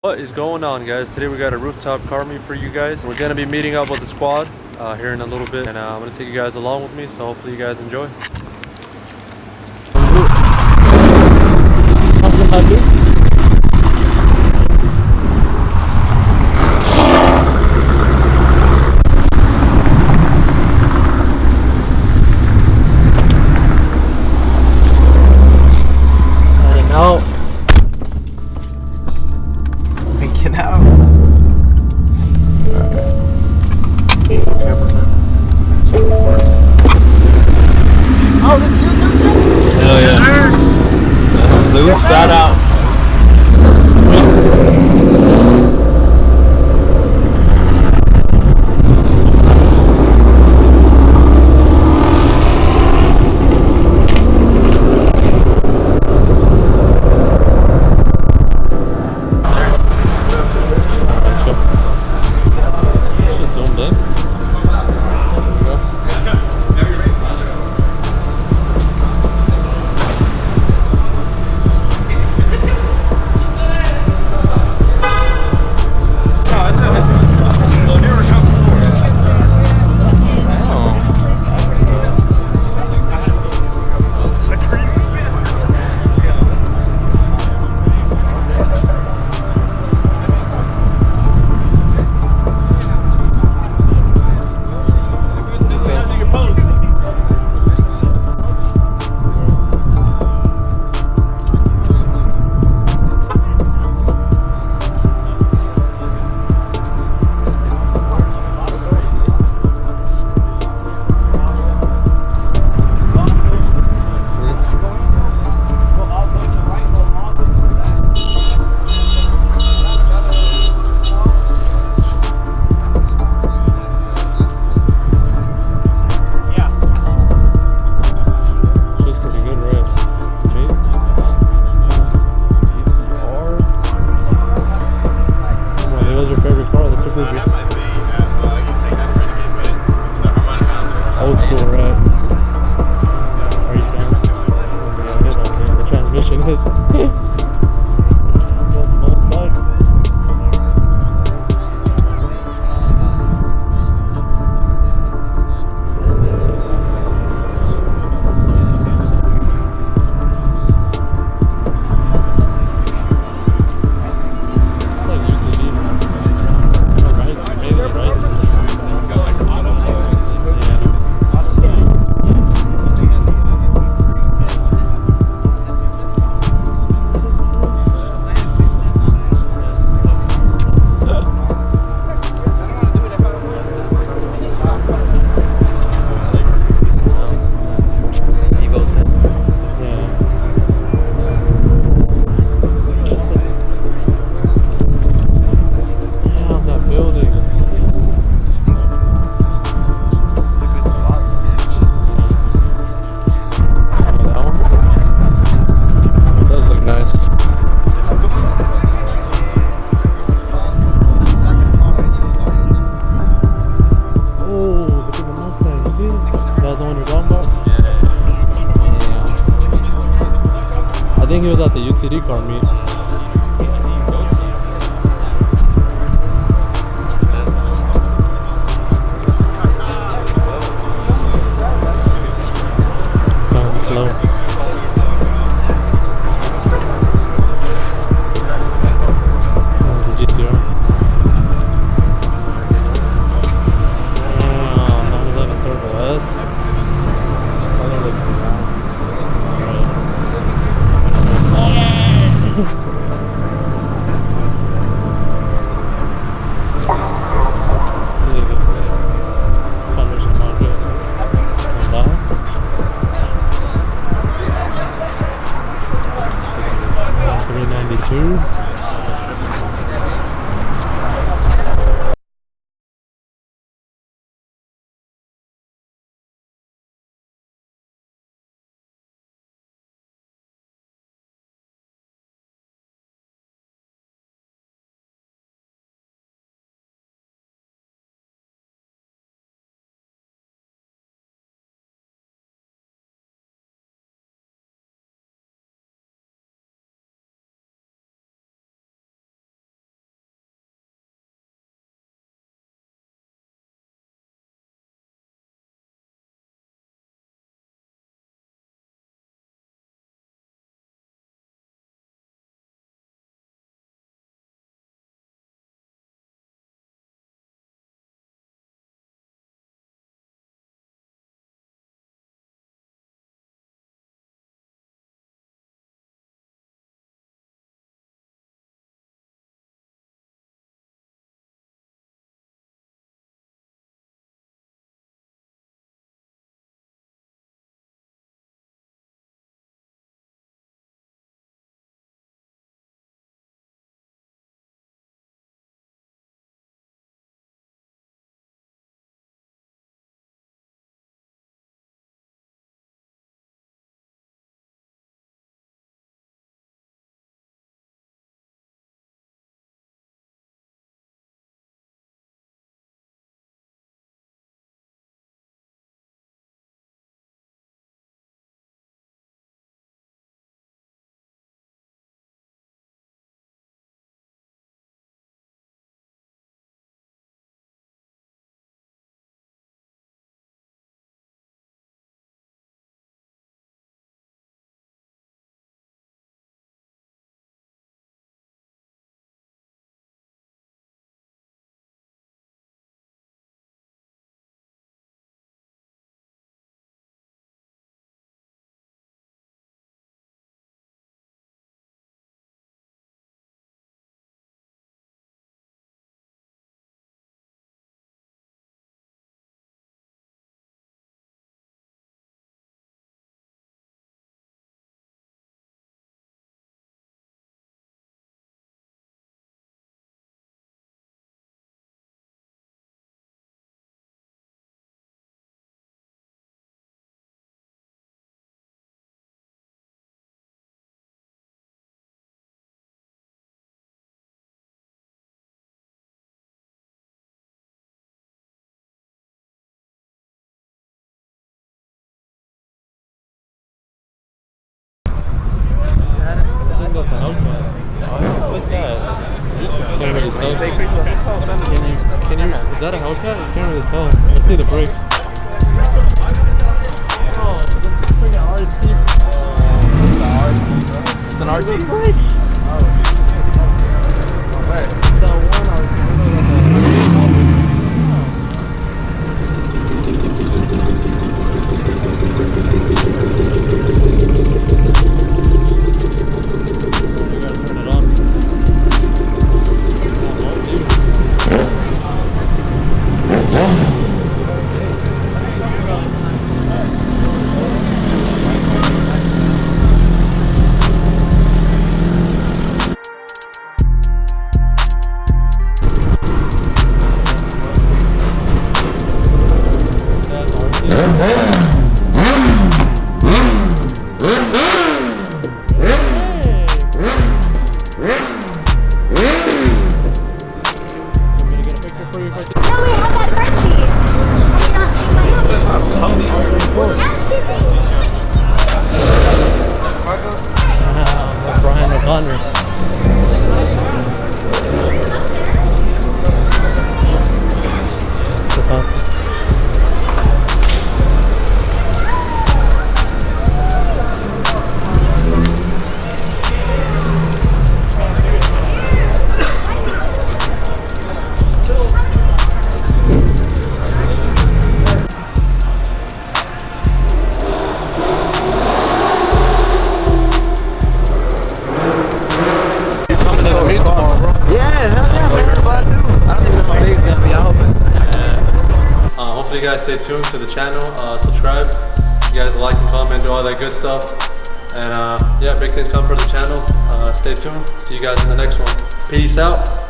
What is going on, guys? Today we got a rooftop car meet for you guys. We're gonna be meeting up with the squad here in a little bit, and I'm gonna take you guys along with me, so hopefully you guys enjoy. Shout out. Let's go. Shit zoomed in. There we go. Old school, right? Are you down? The transmission is. I think he was at the UTD car meet. Going slow. That was a GTR. Damn, 911 Turbo S. Color looks nice. Can't really tell. Can you, is that a Hellcat? You can't really tell. I see the brakes. Oh, this is freaking RT. It's an RT? Brakes. It's that one RT. Hopefully you guys stay tuned to the channel, subscribe, you guys like and comment, do all that good stuff, and yeah, big things come for the channel. Stay tuned, see you guys in the next one. Peace out.